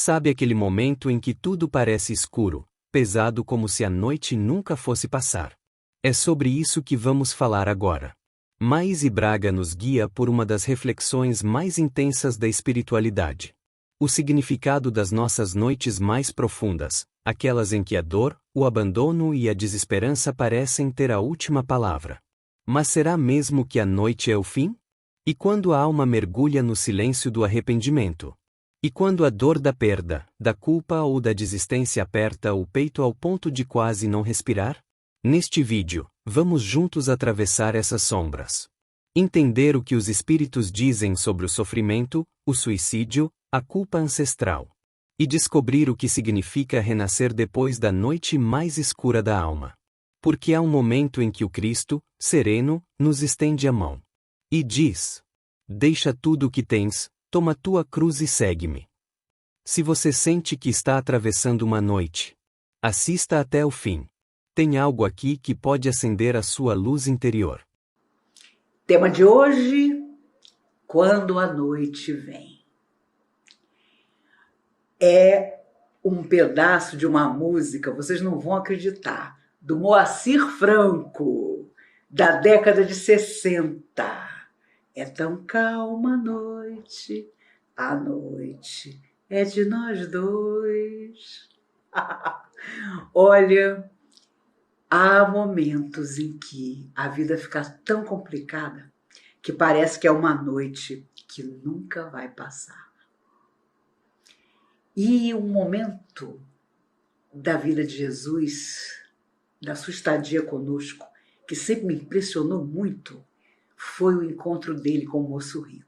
Sabe aquele momento em que tudo parece escuro, pesado como se a noite nunca fosse passar? É sobre isso que vamos falar agora. Maíse Braga nos guia por uma das reflexões mais intensas da espiritualidade. O significado das nossas noites mais profundas, aquelas em que a dor, o abandono e a desesperança parecem ter a última palavra. Mas será mesmo que a noite é o fim? E quando a alma mergulha no silêncio do arrependimento? E quando a dor da perda, da culpa ou da desistência aperta o peito ao ponto de quase não respirar? Neste vídeo, vamos juntos atravessar essas sombras. Entender o que os espíritos dizem sobre o sofrimento, o suicídio, a culpa ancestral. E descobrir o que significa renascer depois da noite mais escura da alma. Porque há um momento em que o Cristo, sereno, nos estende a mão. E diz: deixa tudo o que tens, toma tua cruz e segue-me. Se você sente que está atravessando uma noite, assista até o fim. Tem algo aqui que pode acender a sua luz interior. Tema de hoje: quando a noite vem. É um pedaço de uma música, vocês não vão acreditar, do Moacir Franco, da década de 60. É tão calma a noite é de nós dois. Olha, há momentos em que a vida fica tão complicada que parece que é uma noite que nunca vai passar. E um momento da vida de Jesus, da sua estadia conosco, que sempre me impressionou muito, foi o encontro dele com o moço rico.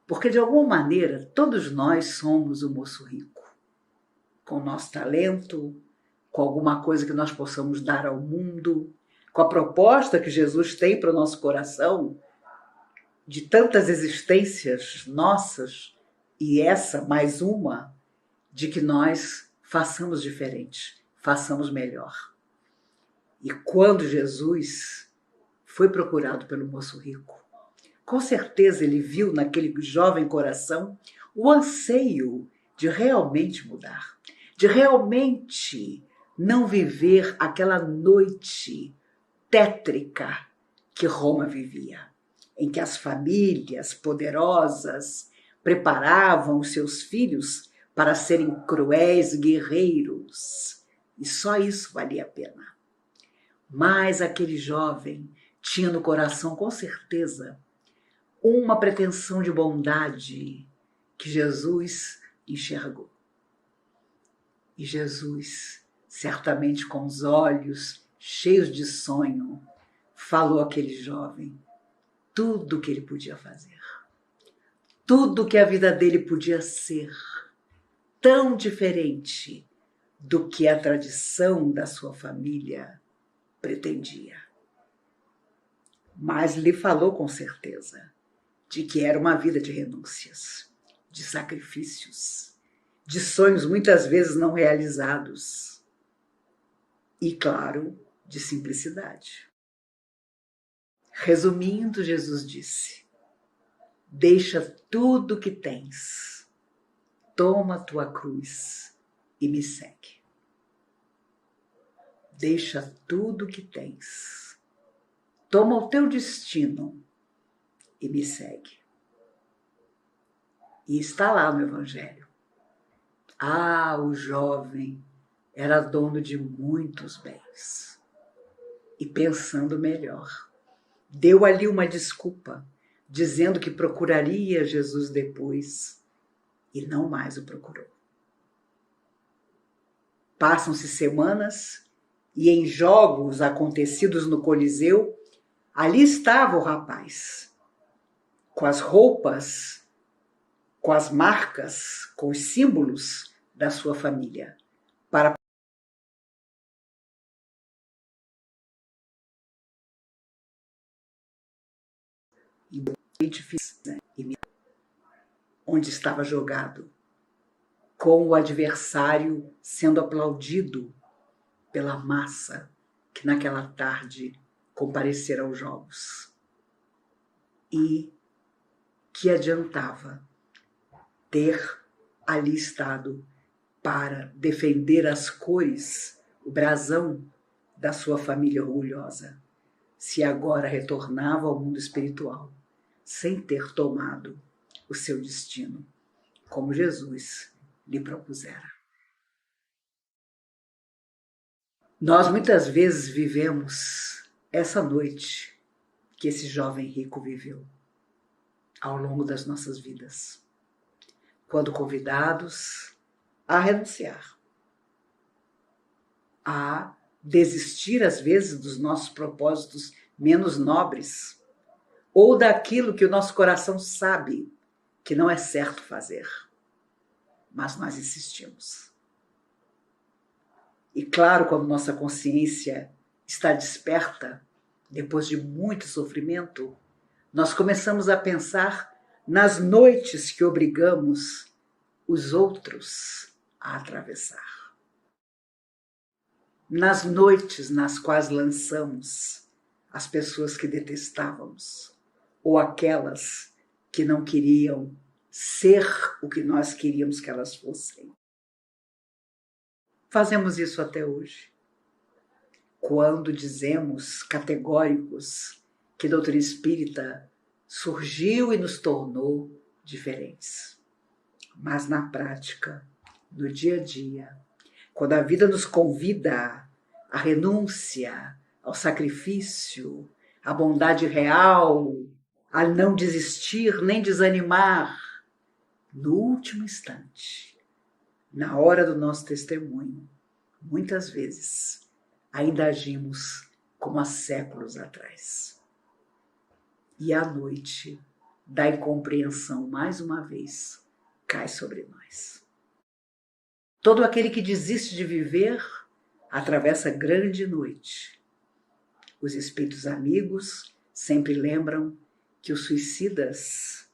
Porque, de alguma maneira, todos nós somos o moço rico. Com o nosso talento, com alguma coisa que nós possamos dar ao mundo, com a proposta que Jesus tem para o nosso coração, de tantas existências nossas, e essa mais uma, de que nós façamos diferente, façamos melhor. E quando Jesus foi procurado pelo moço rico, com certeza ele viu naquele jovem coração o anseio de realmente mudar, de realmente não viver aquela noite tétrica que Roma vivia, em que as famílias poderosas preparavam os seus filhos para serem cruéis guerreiros, e só isso valia a pena. Mas aquele jovem tinha no coração, com certeza, uma pretensão de bondade que Jesus enxergou. E Jesus, certamente com os olhos cheios de sonho, falou àquele jovem tudo o que ele podia fazer, tudo que a vida dele podia ser, tão diferente do que a tradição da sua família pretendia. Mas lhe falou com certeza de que era uma vida de renúncias, de sacrifícios, de sonhos muitas vezes não realizados e, claro, de simplicidade. Resumindo, Jesus disse: deixa tudo o que tens, toma a tua cruz e me segue. Deixa tudo o que tens, toma o teu destino e me segue. E está lá no Evangelho. O jovem era dono de muitos bens. E pensando melhor, deu ali uma desculpa, dizendo que procuraria Jesus depois, e não mais o procurou. Passam-se semanas, e em jogos acontecidos no Coliseu, ali estava o rapaz, com as roupas, com as marcas, com os símbolos da sua família, para onde estava jogado, com o adversário sendo aplaudido pela massa que naquela tarde comparecera aos jogos. E que adiantava ter alistado para defender as cores, o brasão da sua família orgulhosa, se agora retornava ao mundo espiritual, sem ter tomado o seu destino, como Jesus lhe propusera. Nós muitas vezes vivemos essa noite que esse jovem rico viveu ao longo das nossas vidas, quando convidados a renunciar, a desistir às vezes dos nossos propósitos menos nobres, ou daquilo que o nosso coração sabe que não é certo fazer, mas nós insistimos. E claro, quando nossa consciência está desperta, depois de muito sofrimento, nós começamos a pensar nas noites que obrigamos os outros a atravessar. Nas noites nas quais lançamos as pessoas que detestávamos, ou aquelas que não queriam ser o que nós queríamos que elas fossem. Fazemos isso até hoje. Quando dizemos categóricos que a doutrina espírita surgiu e nos tornou diferentes. Mas na prática, no dia a dia, quando a vida nos convida à renúncia, ao sacrifício, à bondade real, a não desistir nem desanimar, no último instante, na hora do nosso testemunho, muitas vezes ainda agimos como há séculos atrás. E a noite da incompreensão, mais uma vez, cai sobre nós. Todo aquele que desiste de viver atravessa grande noite. Os espíritos amigos sempre lembram que os suicidas,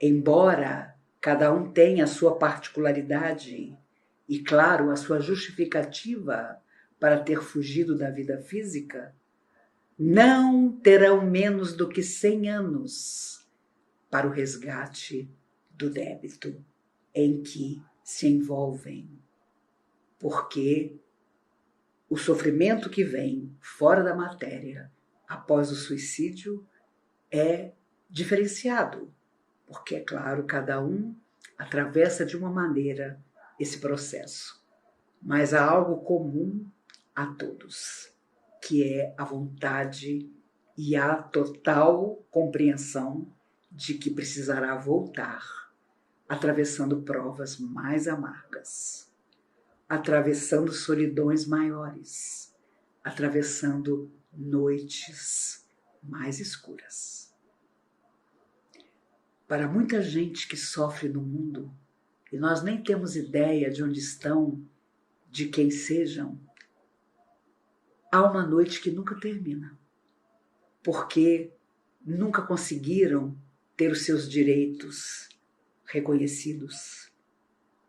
embora cada um tenha a sua particularidade e, claro, a sua justificativa para ter fugido da vida física, não terão menos do que 100 anos para o resgate do débito em que se envolvem, porque o sofrimento que vem fora da matéria após o suicídio é diferenciado, porque, é claro, cada um atravessa de uma maneira esse processo, mas há algo comum a todos, que é a vontade e a total compreensão de que precisará voltar, atravessando provas mais amargas, atravessando solidões maiores, atravessando noites mais escuras. Para muita gente que sofre no mundo, e nós nem temos ideia de onde estão, de quem sejam, há uma noite que nunca termina, porque nunca conseguiram ter os seus direitos reconhecidos,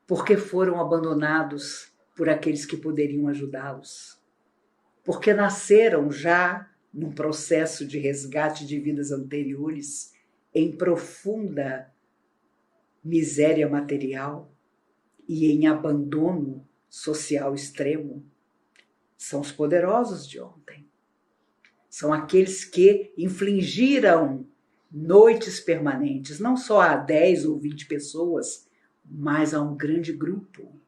porque foram abandonados por aqueles que poderiam ajudá-los, porque nasceram já num processo de resgate de vidas anteriores, em profunda miséria material e em abandono social extremo. São os poderosos de ontem. São aqueles que infligiram noites permanentes, não só a 10 ou 20 pessoas, mas a um grande grupo.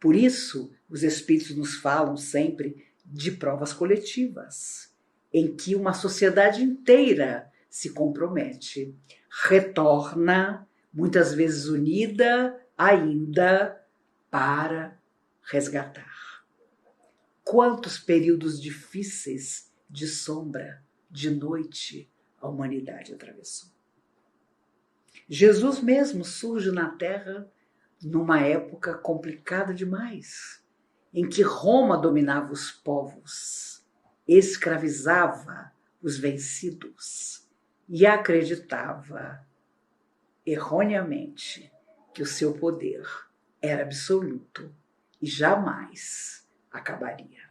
Por isso, os espíritos nos falam sempre de provas coletivas, em que uma sociedade inteira se compromete, retorna, muitas vezes unida ainda, para resgatar. Quantos períodos difíceis de sombra, de noite, a humanidade atravessou. Jesus mesmo surge na Terra numa época complicada demais, em que Roma dominava os povos, escravizava os vencidos e acreditava erroneamente que o seu poder era absoluto e jamais acabaria.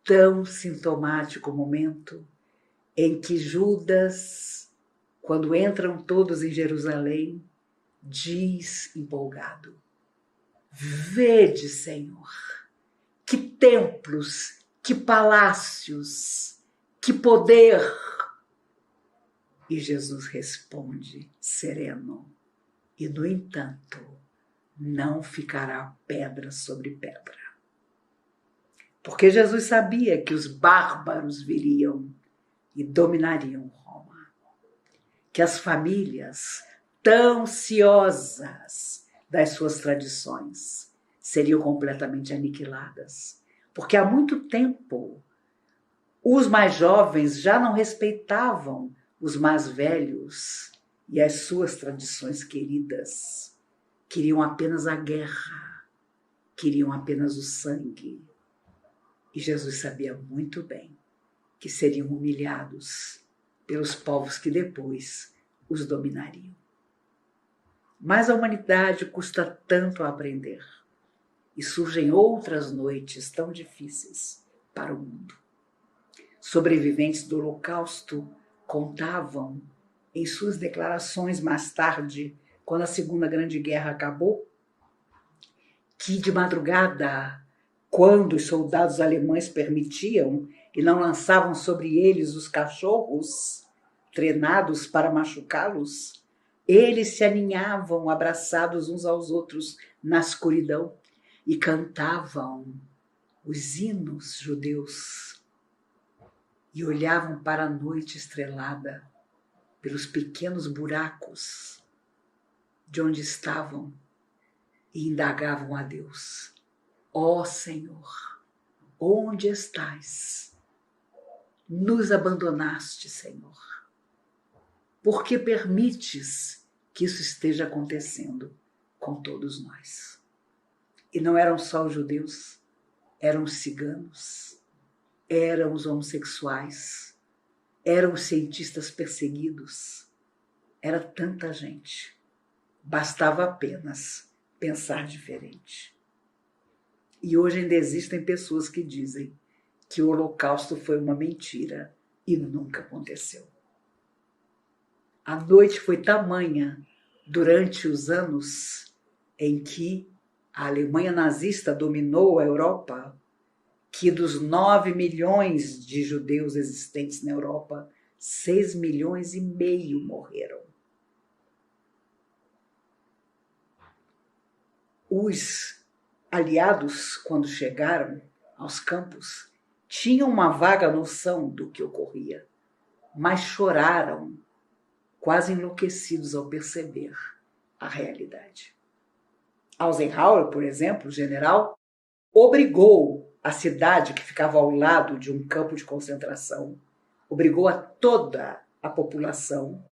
Tão sintomático o momento em que Judas, quando entram todos em Jerusalém, diz empolgado: vede, Senhor, que templos, que palácios, que poder. E Jesus responde sereno: e, no entanto, não ficará pedra sobre pedra. Porque Jesus sabia que os bárbaros viriam e dominariam Roma. Que as famílias, tão ciosas das suas tradições, seriam completamente aniquiladas. Porque há muito tempo os mais jovens já não respeitavam os mais velhos e as suas tradições queridas. Queriam apenas a guerra, queriam apenas o sangue. E Jesus sabia muito bem que seriam humilhados pelos povos que depois os dominariam. Mas a humanidade custa tanto a aprender e surgem outras noites tão difíceis para o mundo. Sobreviventes do Holocausto contavam em suas declarações mais tarde, quando a Segunda Grande Guerra acabou, que de madrugada, quando os soldados alemães permitiam e não lançavam sobre eles os cachorros treinados para machucá-los, eles se aninhavam abraçados uns aos outros na escuridão e cantavam os hinos judeus e olhavam para a noite estrelada pelos pequenos buracos de onde estavam e indagavam a Deus: ó Senhor, onde estás? Nos abandonaste, Senhor. Por que permites que isso esteja acontecendo com todos nós? E não eram só os judeus, eram os ciganos, eram os homossexuais, eram os cientistas perseguidos. Era tanta gente. Bastava apenas pensar diferente. E hoje ainda existem pessoas que dizem que o Holocausto foi uma mentira e nunca aconteceu. A noite foi tamanha durante os anos em que a Alemanha nazista dominou a Europa, que dos 9 milhões de judeus existentes na Europa, 6 milhões e meio morreram. Os aliados, quando chegaram aos campos, tinham uma vaga noção do que ocorria, mas choraram, quase enlouquecidos ao perceber a realidade. Eisenhower, por exemplo, o general, obrigou a cidade que ficava ao lado de um campo de concentração, obrigou a toda a população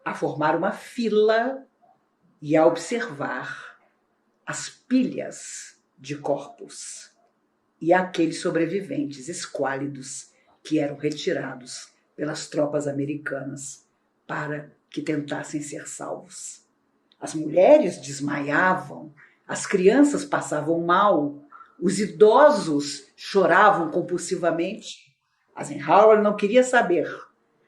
a formar uma fila e a observar as pilhas de corpos e aqueles sobreviventes esquálidos que eram retirados pelas tropas americanas para que tentassem ser salvos. As mulheres desmaiavam, as crianças passavam mal, os idosos choravam compulsivamente. Eisenhower não queria saber.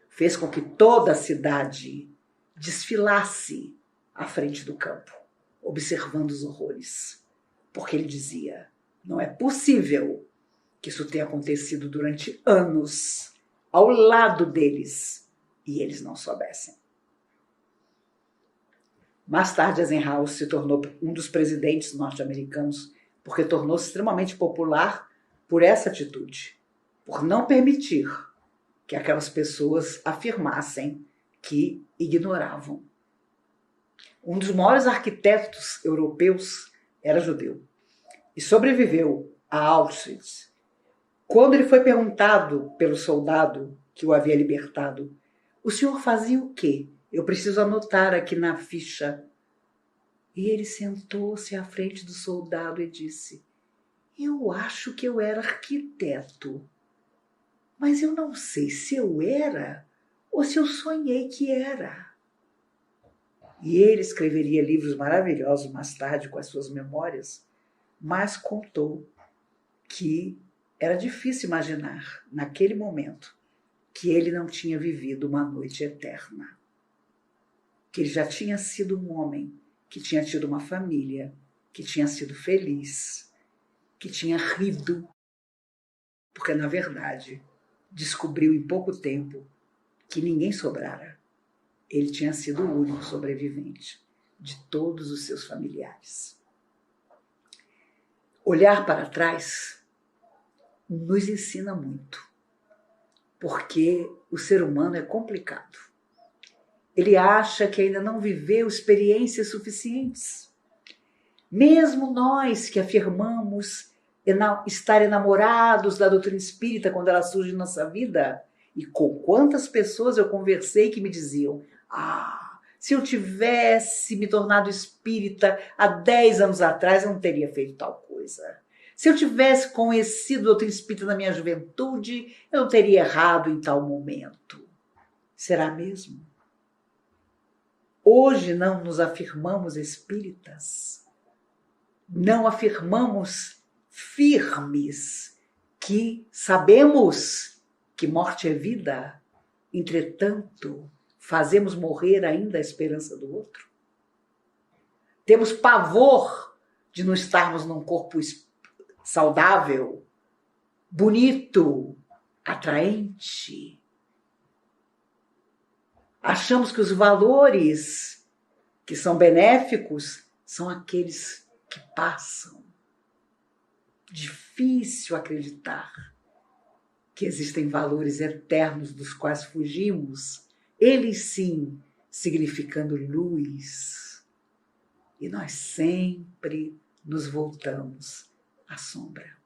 Fez com que toda a cidade desfilasse à frente do campo, observando os horrores. Porque ele dizia: não é possível que isso tenha acontecido durante anos ao lado deles e eles não soubessem. Mais tarde, Eisenhower se tornou um dos presidentes norte-americanos porque tornou-se extremamente popular por essa atitude, por não permitir que aquelas pessoas afirmassem que ignoravam. Um dos maiores arquitetos europeus era judeu e sobreviveu a Auschwitz. Quando ele foi perguntado pelo soldado que o havia libertado: o senhor fazia o quê? Eu preciso anotar aqui na ficha. E ele sentou-se à frente do soldado e disse: eu acho que eu era arquiteto, mas eu não sei se eu era ou se eu sonhei que era. E ele escreveria livros maravilhosos mais tarde com as suas memórias, mas contou que era difícil imaginar, naquele momento, que ele não tinha vivido uma noite eterna. Que ele já tinha sido um homem que tinha tido uma família, que tinha sido feliz, que tinha rido, porque na verdade descobriu em pouco tempo que ninguém sobrara. Ele tinha sido o único sobrevivente de todos os seus familiares. Olhar para trás nos ensina muito, porque o ser humano é complicado. Ele acha que ainda não viveu experiências suficientes. Mesmo nós que afirmamos estar enamorados da doutrina espírita quando ela surge em nossa vida, e com quantas pessoas eu conversei que me diziam: se eu tivesse me tornado espírita há 10 anos atrás, eu não teria feito tal coisa. Se eu tivesse conhecido a doutrina espírita na minha juventude, eu não teria errado em tal momento. Será mesmo? Hoje não nos afirmamos espíritas, não afirmamos firmes que sabemos que morte é vida, entretanto, fazemos morrer ainda a esperança do outro? Temos pavor de não estarmos num corpo saudável, bonito, atraente. Achamos que os valores que são benéficos são aqueles que passam. Difícil acreditar que existem valores eternos dos quais fugimos, eles sim significando luz. E nós sempre nos voltamos à sombra.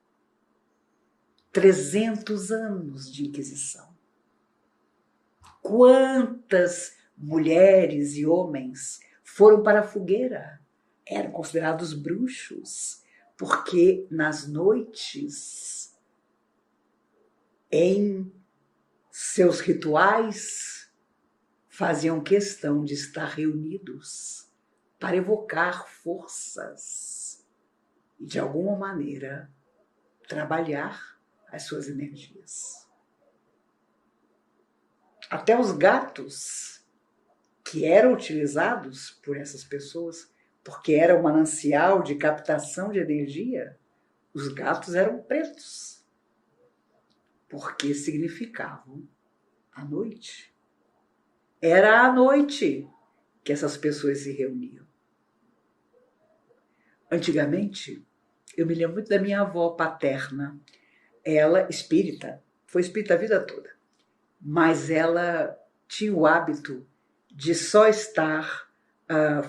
300 anos de Inquisição. Quantas mulheres e homens foram para a fogueira? Eram considerados bruxos, porque nas noites, em seus rituais, faziam questão de estar reunidos para evocar forças e, de alguma maneira, trabalhar as suas energias. Até os gatos que eram utilizados por essas pessoas, porque era um manancial de captação de energia, os gatos eram pretos, porque significavam a noite. Era à noite que essas pessoas se reuniam. Antigamente, eu me lembro muito da minha avó paterna. Ela, espírita, foi espírita a vida toda, mas ela tinha o hábito de só estar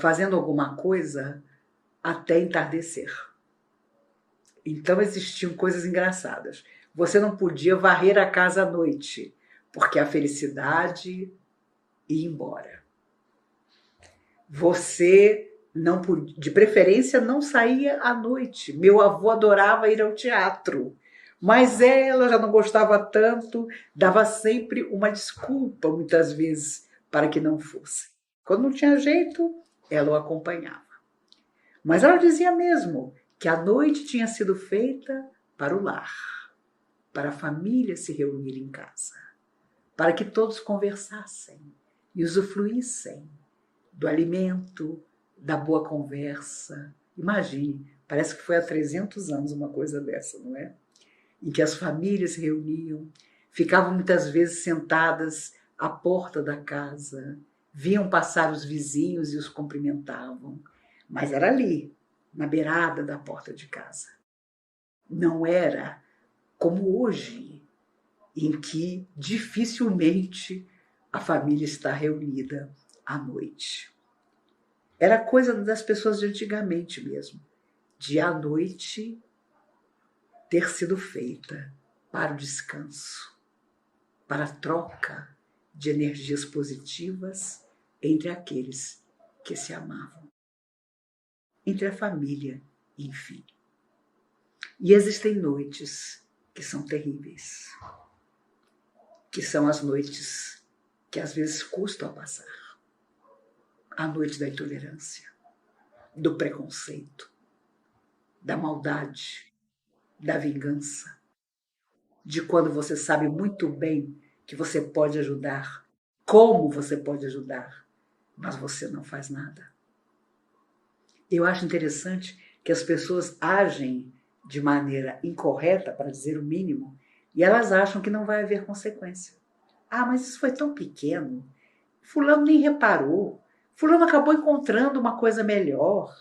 fazendo alguma coisa até entardecer. Então existiam coisas engraçadas. Você não podia varrer a casa à noite, porque a felicidade ia embora. Você não podia, de preferência, não saía à noite. Meu avô adorava ir ao teatro, mas ela já não gostava tanto, dava sempre uma desculpa, muitas vezes, para que não fosse. Quando não tinha jeito, ela o acompanhava. Mas ela dizia mesmo que a noite tinha sido feita para o lar, para a família se reunir em casa, para que todos conversassem e usufruíssem do alimento, da boa conversa. Imagine, parece que foi há 300 anos uma coisa dessa, não é? Em que as famílias se reuniam, ficavam muitas vezes sentadas à porta da casa, viam passar os vizinhos e os cumprimentavam, mas era ali, na beirada da porta de casa. Não era como hoje, em que dificilmente a família está reunida à noite. Era coisa das pessoas de antigamente mesmo, de à noite ter sido feita para o descanso, para a troca de energias positivas entre aqueles que se amavam, entre a família, enfim. E existem noites que são terríveis, que são as noites que às vezes custam a passar. A noite da intolerância, do preconceito, da maldade, da vingança, de quando você sabe muito bem que você pode ajudar, como você pode ajudar, mas você não faz nada. Eu acho interessante que as pessoas agem de maneira incorreta, para dizer o mínimo, e elas acham que não vai haver consequência. Ah, mas isso foi tão pequeno. Fulano nem reparou. Fulano acabou encontrando uma coisa melhor.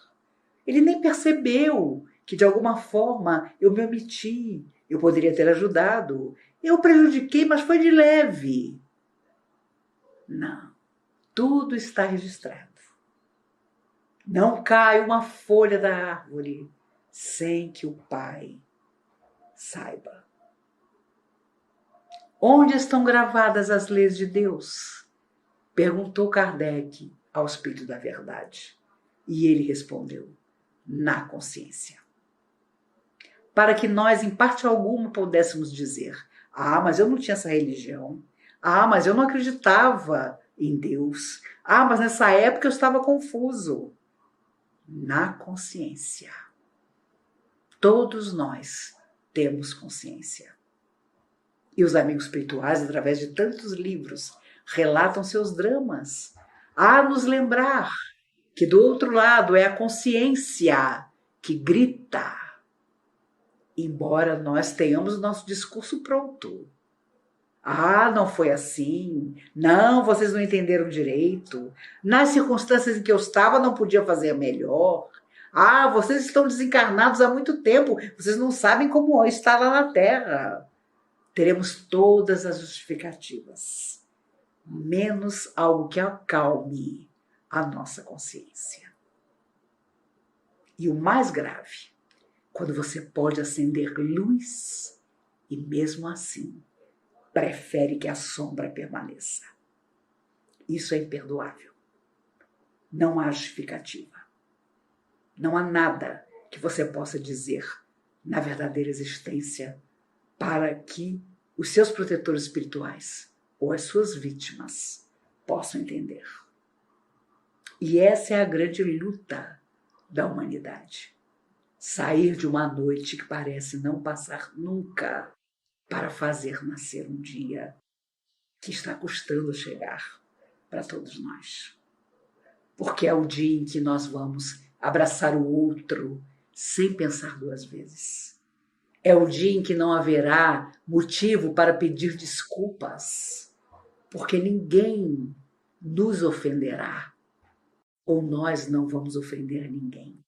Ele nem percebeu que de alguma forma eu me omiti. Eu poderia ter ajudado. Eu prejudiquei, mas foi de leve. Não. Tudo está registrado. Não cai uma folha da árvore sem que o Pai saiba. Onde estão gravadas as leis de Deus? Perguntou Kardec ao Espírito da Verdade. E ele respondeu: na consciência. Para que nós, em parte alguma, pudéssemos dizer: ah, mas eu não tinha essa religião. Ah, mas eu não acreditava em Deus. Ah, mas nessa época eu estava confuso. Na consciência. Todos nós temos consciência. E os amigos espirituais, através de tantos livros, relatam seus dramas, a nos lembrar que do outro lado é a consciência que grita, embora nós tenhamos o nosso discurso pronto. Ah, não foi assim. Não, vocês não entenderam direito. Nas circunstâncias em que eu estava, não podia fazer melhor. Ah, vocês estão desencarnados há muito tempo. Vocês não sabem como está lá na Terra. Teremos todas as justificativas, menos algo que acalme a nossa consciência. E o mais grave, quando você pode acender luz e mesmo assim prefere que a sombra permaneça. Isso é imperdoável. Não há justificativa. Não há nada que você possa dizer na verdadeira existência para que os seus protetores espirituais ou as suas vítimas possam entender. E essa é a grande luta da humanidade. Sair de uma noite que parece não passar nunca para fazer nascer um dia que está custando chegar para todos nós. Porque é o dia em que nós vamos abraçar o outro sem pensar duas vezes. É o dia em que não haverá motivo para pedir desculpas, porque ninguém nos ofenderá, ou nós não vamos ofender ninguém.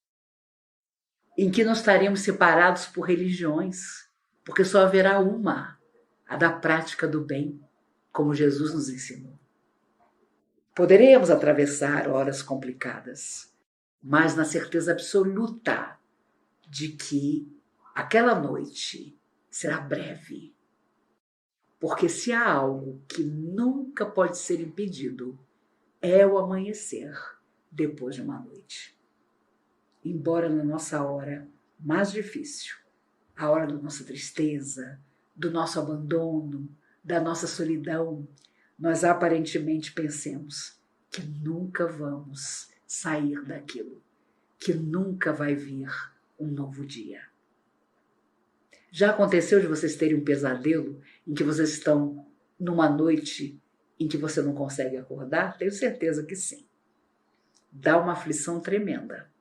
Em que não estaremos separados por religiões, porque só haverá uma, a da prática do bem, como Jesus nos ensinou. Poderemos atravessar horas complicadas, mas na certeza absoluta de que aquela noite será breve. Porque se há algo que nunca pode ser impedido, é o amanhecer depois de uma noite. Embora na nossa hora mais difícil, a hora da nossa tristeza, do nosso abandono, da nossa solidão, nós aparentemente pensemos que nunca vamos sair daquilo, que nunca vai vir um novo dia. Já aconteceu de vocês terem um pesadelo em que vocês estão numa noite em que você não consegue acordar? Tenho certeza que sim. Dá uma aflição tremenda.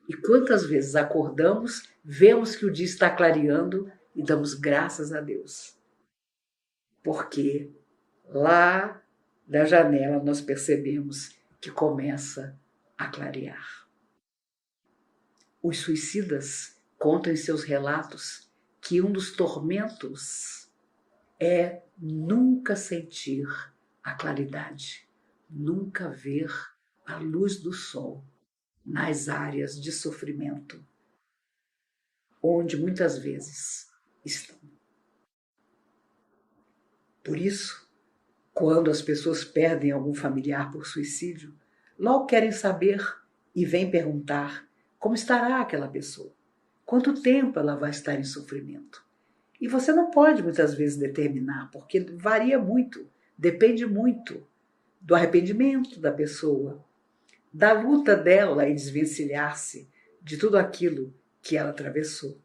E quantas vezes acordamos, vemos que o dia está clareando e damos graças a Deus. Porque lá da janela nós percebemos que começa a clarear. Os suicidas contam em seus relatos que um dos tormentos é nunca sentir a claridade, nunca ver a luz do sol nas áreas de sofrimento, onde muitas vezes estão. Por isso, quando as pessoas perdem algum familiar por suicídio, logo querem saber e vêm perguntar como estará aquela pessoa, quanto tempo ela vai estar em sofrimento. E você não pode muitas vezes determinar, porque varia muito, depende muito do arrependimento da pessoa, da luta dela em desvencilhar-se de tudo aquilo que ela atravessou.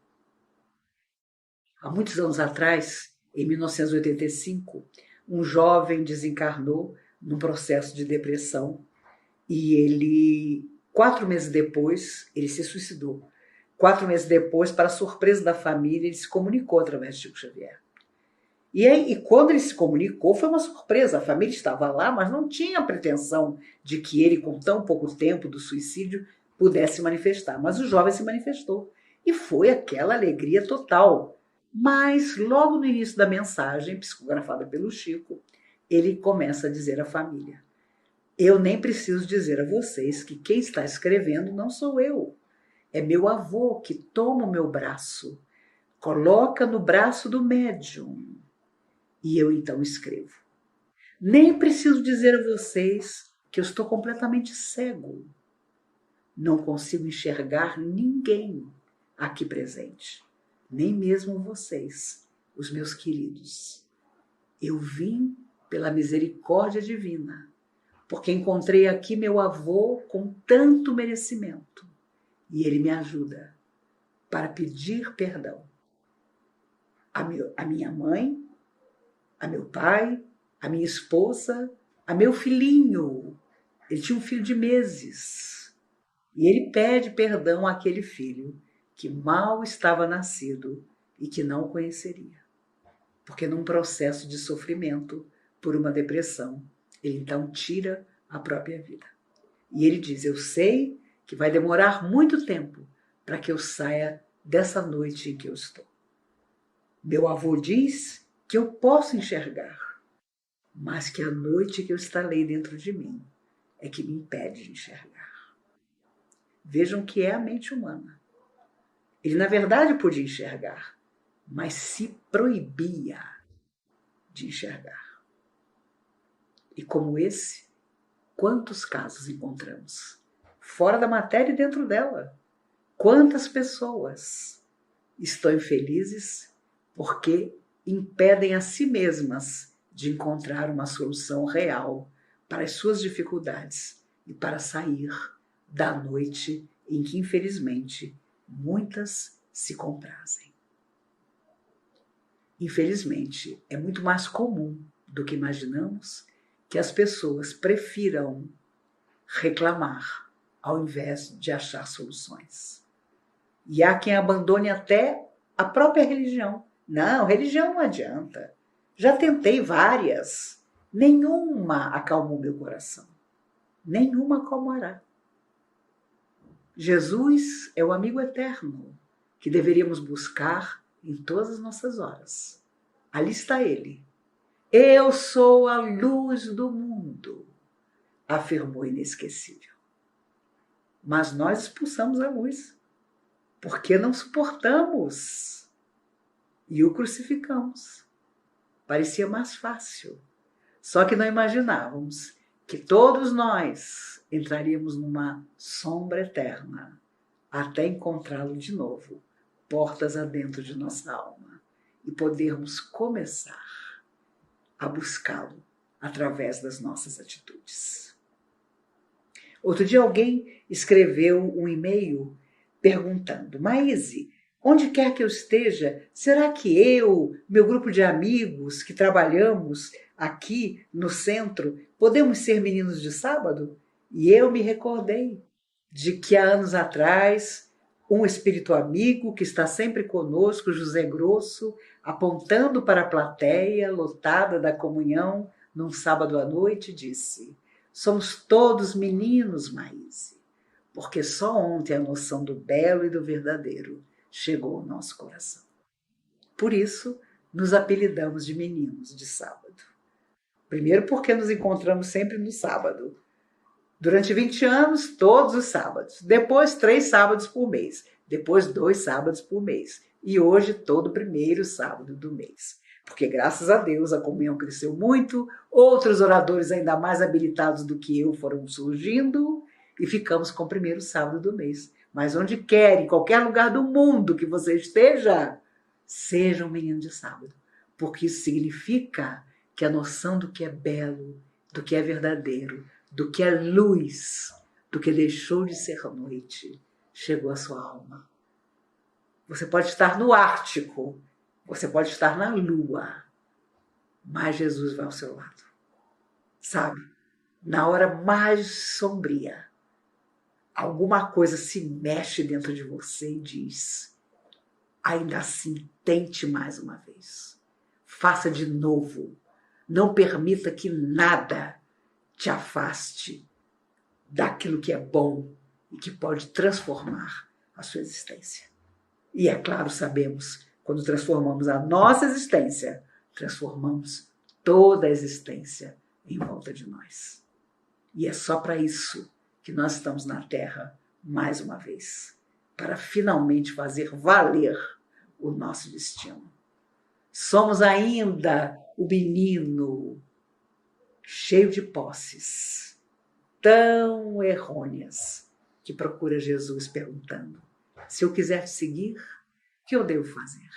Há muitos anos atrás, em 1985, um jovem desencarnou num processo de depressão e ele 4 meses depois, ele se suicidou. 4 meses depois, para surpresa da família, ele se comunicou através de Chico Xavier. E quando ele se comunicou, foi uma surpresa. A família estava lá, mas não tinha pretensão de que ele, com tão pouco tempo do suicídio, pudesse se manifestar. Mas o jovem se manifestou. E foi aquela alegria total. Mas, logo no início da mensagem, psicografada pelo Chico, ele começa a dizer à família: eu nem preciso dizer a vocês que quem está escrevendo não sou eu. É meu avô que toma o meu braço, coloca no braço do médium, e eu então escrevo. Nem preciso dizer a vocês que eu estou completamente cego. Não consigo enxergar ninguém aqui presente, nem mesmo vocês, os meus queridos. Eu vim pela misericórdia divina, porque encontrei aqui meu avô com tanto merecimento, e ele me ajuda para pedir perdão a minha mãe, a meu pai, a minha esposa, a meu filhinho. Ele tinha um filho de meses. E ele pede perdão àquele filho que mal estava nascido e que não o conheceria. Porque num processo de sofrimento por uma depressão, ele então tira a própria vida. E ele diz: eu sei que vai demorar muito tempo para que eu saia dessa noite em que eu estou. Meu avô diz que eu posso enxergar, mas que a noite que eu instalei dentro de mim é que me impede de enxergar. Vejam o que é a mente humana. Ele, na verdade, podia enxergar, mas se proibia de enxergar. E como esse, quantos casos encontramos? Fora da matéria e dentro dela. Quantas pessoas estão infelizes porque impedem a si mesmas de encontrar uma solução real para as suas dificuldades e para sair da noite em que, infelizmente, muitas se comprazem. Infelizmente, é muito mais comum do que imaginamos que as pessoas prefiram reclamar ao invés de achar soluções. E há quem abandone até a própria religião. Não, religião não adianta. Já tentei várias. Nenhuma acalmou meu coração. Nenhuma acalmará. Jesus é o amigo eterno que deveríamos buscar em todas as nossas horas. Ali está ele. Eu sou a luz do mundo, afirmou inesquecível. Mas nós expulsamos a luz, porque não suportamos e o crucificamos. Parecia mais fácil. Só que não imaginávamos que todos nós entraríamos numa sombra eterna até encontrá-lo de novo, portas adentro de nossa alma, e podermos começar a buscá-lo através das nossas atitudes. Outro dia alguém escreveu um e-mail perguntando: Maíse, onde quer que eu esteja, será que eu, meu grupo de amigos que trabalhamos aqui no centro, podemos ser meninos de sábado? E eu me recordei de que há anos atrás, um espírito amigo que está sempre conosco, José Grosso, apontando para a plateia lotada da comunhão num sábado à noite, disse: somos todos meninos, Maíse, porque só ontem a noção do belo e do verdadeiro chegou ao nosso coração. Por isso, nos apelidamos de meninos de sábado. Primeiro porque nos encontramos sempre no sábado. Durante 20 anos, todos os sábados. Depois, 3 sábados por mês. Depois, 2 sábados por mês. E hoje, todo primeiro sábado do mês. Porque, graças a Deus, a comunhão cresceu muito, outros oradores ainda mais habilitados do que eu foram surgindo e ficamos com o primeiro sábado do mês. Mas onde quer, em qualquer lugar do mundo que você esteja, seja um menino de sábado. Porque isso significa que a noção do que é belo, do que é verdadeiro, do que é luz, do que deixou de ser noite, chegou à sua alma. Você pode estar no Ártico, você pode estar na Lua, mas Jesus vai ao seu lado. Sabe? Na hora mais sombria, alguma coisa se mexe dentro de você e diz: ainda assim, tente mais uma vez. Faça de novo. Não permita que nada te afaste daquilo que é bom e que pode transformar a sua existência. E é claro, sabemos, quando transformamos a nossa existência, transformamos toda a existência em volta de nós. E é só para isso que nós estamos na Terra mais uma vez, para finalmente fazer valer o nosso destino. Somos ainda o menino cheio de posses, tão errôneas, que procura Jesus perguntando: se eu quiser te seguir, o que eu devo fazer?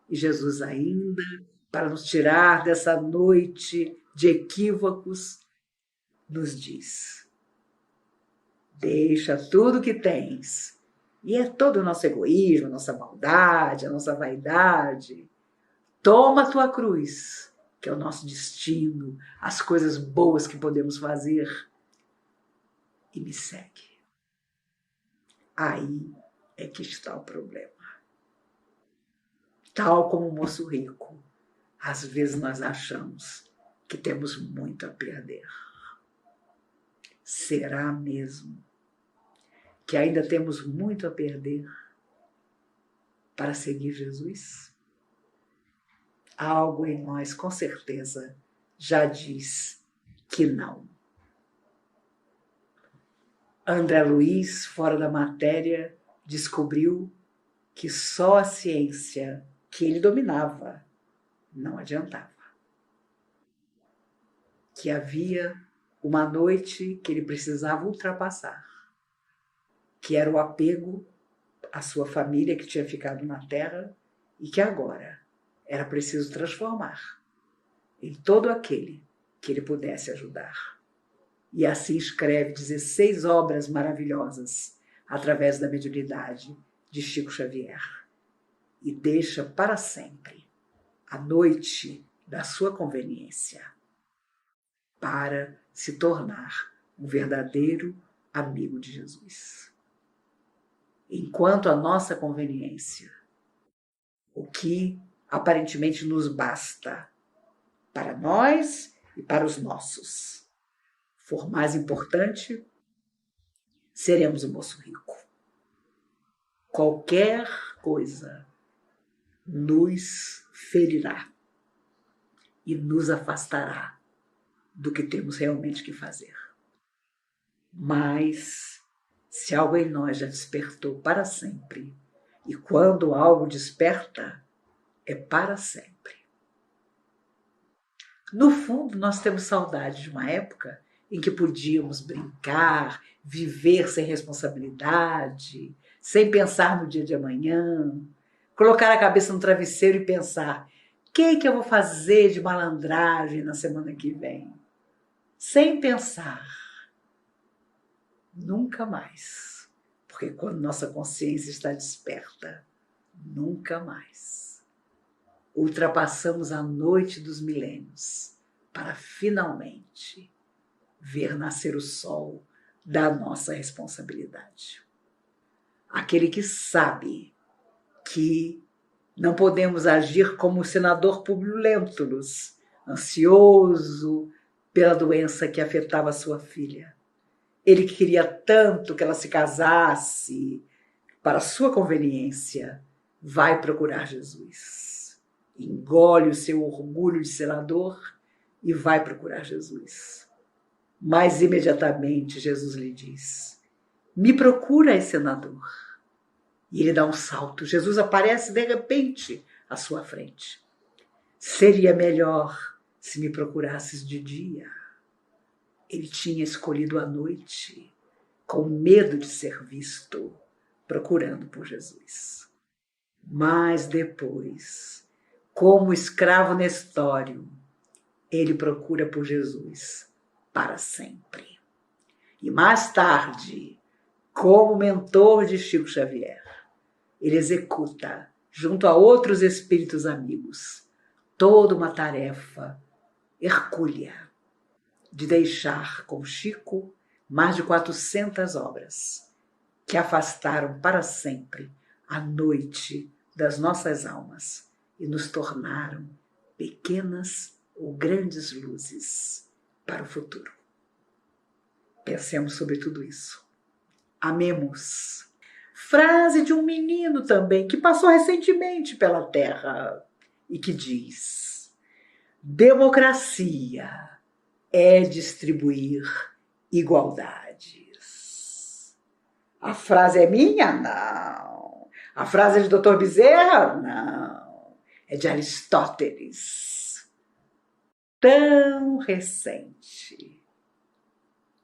E Jesus ainda, para nos tirar dessa noite de equívocos, nos diz: deixa tudo que tens, e é todo o nosso egoísmo, a nossa maldade, a nossa vaidade. Toma a tua cruz, que é o nosso destino, as coisas boas que podemos fazer, e me segue. Aí é que está o problema. Tal como o moço rico, às vezes nós achamos que temos muito a perder. Será mesmo que ainda temos muito a perder para seguir Jesus? Algo em nós, com certeza, já diz que não. André Luiz, fora da matéria, descobriu que só a ciência que ele dominava não adiantava. Que havia uma noite que ele precisava ultrapassar, que era o apego à sua família que tinha ficado na Terra e que agora era preciso transformar em todo aquele que ele pudesse ajudar. E assim escreve 16 obras maravilhosas através da mediunidade de Chico Xavier. E deixa para sempre a noite da sua conveniência para se tornar um verdadeiro amigo de Jesus. Enquanto a nossa conveniência, o que aparentemente nos basta para nós e para os nossos, for mais importante, seremos o moço rico. Qualquer coisa nos ferirá e nos afastará do que temos realmente que fazer. Mas, se algo em nós já despertou para sempre, e quando algo desperta, é para sempre. No fundo, nós temos saudade de uma época em que podíamos brincar, viver sem responsabilidade, sem pensar no dia de amanhã, colocar a cabeça no travesseiro e pensar: o que eu vou fazer de malandragem na semana que vem? Sem pensar. Nunca mais. Porque quando nossa consciência está desperta, nunca mais. Ultrapassamos a noite dos milênios para finalmente ver nascer o sol da nossa responsabilidade. Aquele que sabe que não podemos agir como o senador Públio Lentulus, ansioso pela doença que afetava sua filha. Ele que queria tanto que ela se casasse, para sua conveniência, vai procurar Jesus. Engole o seu orgulho de senador e vai procurar Jesus. Mas imediatamente Jesus lhe diz: me procura, senador. E ele dá um salto. Jesus aparece de repente à sua frente. Seria melhor se me procurasses de dia. Ele tinha escolhido a noite, com medo de ser visto, procurando por Jesus. Mas depois, como escravo Nestório, ele procura por Jesus para sempre. E mais tarde, como mentor de Chico Xavier, ele executa, junto a outros espíritos amigos, toda uma tarefa hercúlea de deixar com Chico mais de 400 obras que afastaram para sempre a noite das nossas almas e nos tornaram pequenas ou grandes luzes para o futuro. Pensemos sobre tudo isso. Amemos. Frase de um menino também que passou recentemente pela Terra e que diz: democracia é distribuir igualdades. A frase é minha? Não. A frase é de Dr. Bezerra? Não. É de Aristóteles. Tão recente.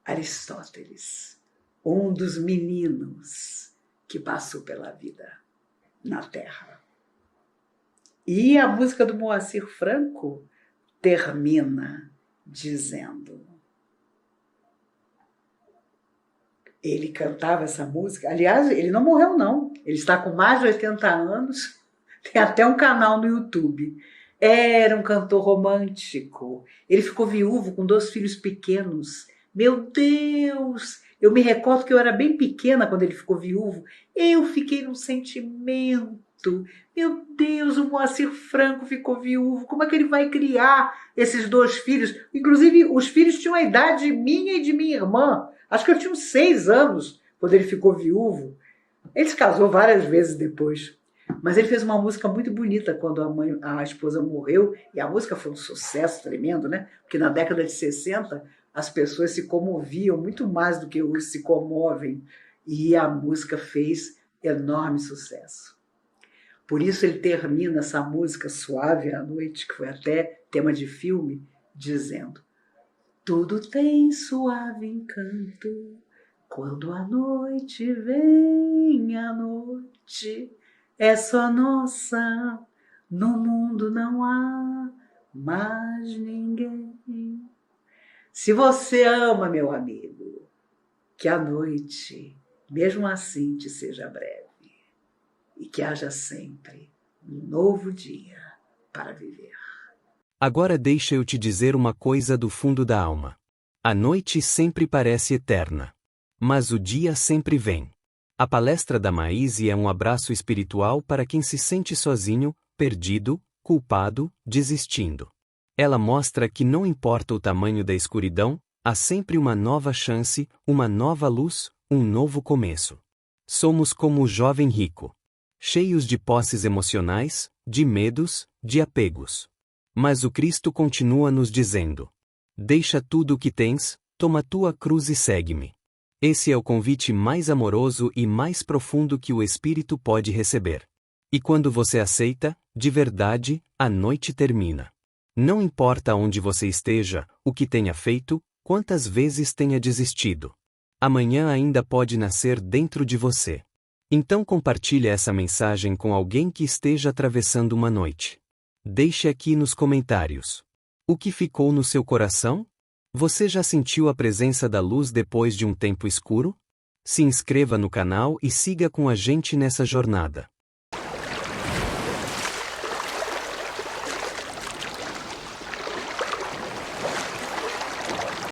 Aristóteles, um dos meninos que passou pela vida na Terra. E a música do Moacir Franco termina dizendo... Ele cantava essa música. Aliás, ele não morreu, não. Ele está com mais de 80 anos. Tem até um canal no YouTube. Era um cantor romântico. Ele ficou viúvo com 2 filhos pequenos. Meu Deus! Eu me recordo que eu era bem pequena quando ele ficou viúvo. Eu fiquei num sentimento. Meu Deus, o Moacir Franco ficou viúvo. Como é que ele vai criar esses 2 filhos? Inclusive, os filhos tinham a idade minha e de minha irmã. Acho que eu tinha uns 6 anos quando ele ficou viúvo. Ele se casou várias vezes depois. Mas ele fez uma música muito bonita quando a esposa morreu. E a música foi um sucesso tremendo, né? Porque na década de 60, as pessoas se comoviam muito mais do que hoje se comovem. E a música fez enorme sucesso. Por isso ele termina essa música Suave à Noite, que foi até tema de filme, dizendo: tudo tem suave encanto, quando a noite vem, a noite é só nossa, no mundo não há mais ninguém. Se você ama, meu amigo, que a noite, mesmo assim, te seja breve e que haja sempre um novo dia para viver. Agora deixa eu te dizer uma coisa do fundo da alma. A noite sempre parece eterna. Mas o dia sempre vem. A palestra da Maíse é um abraço espiritual para quem se sente sozinho, perdido, culpado, desistindo. Ela mostra que não importa o tamanho da escuridão, há sempre uma nova chance, uma nova luz, um novo começo. Somos como o jovem rico. Cheios de posses emocionais, de medos, de apegos. Mas o Cristo continua nos dizendo: deixa tudo o que tens, toma tua cruz e segue-me. Esse é o convite mais amoroso e mais profundo que o Espírito pode receber. E quando você aceita, de verdade, a noite termina. Não importa onde você esteja, o que tenha feito, quantas vezes tenha desistido. Amanhã ainda pode nascer dentro de você. Então compartilhe essa mensagem com alguém que esteja atravessando uma noite. Deixe aqui nos comentários. O que ficou no seu coração? Você já sentiu a presença da luz depois de um tempo escuro? Se inscreva no canal e siga com a gente nessa jornada.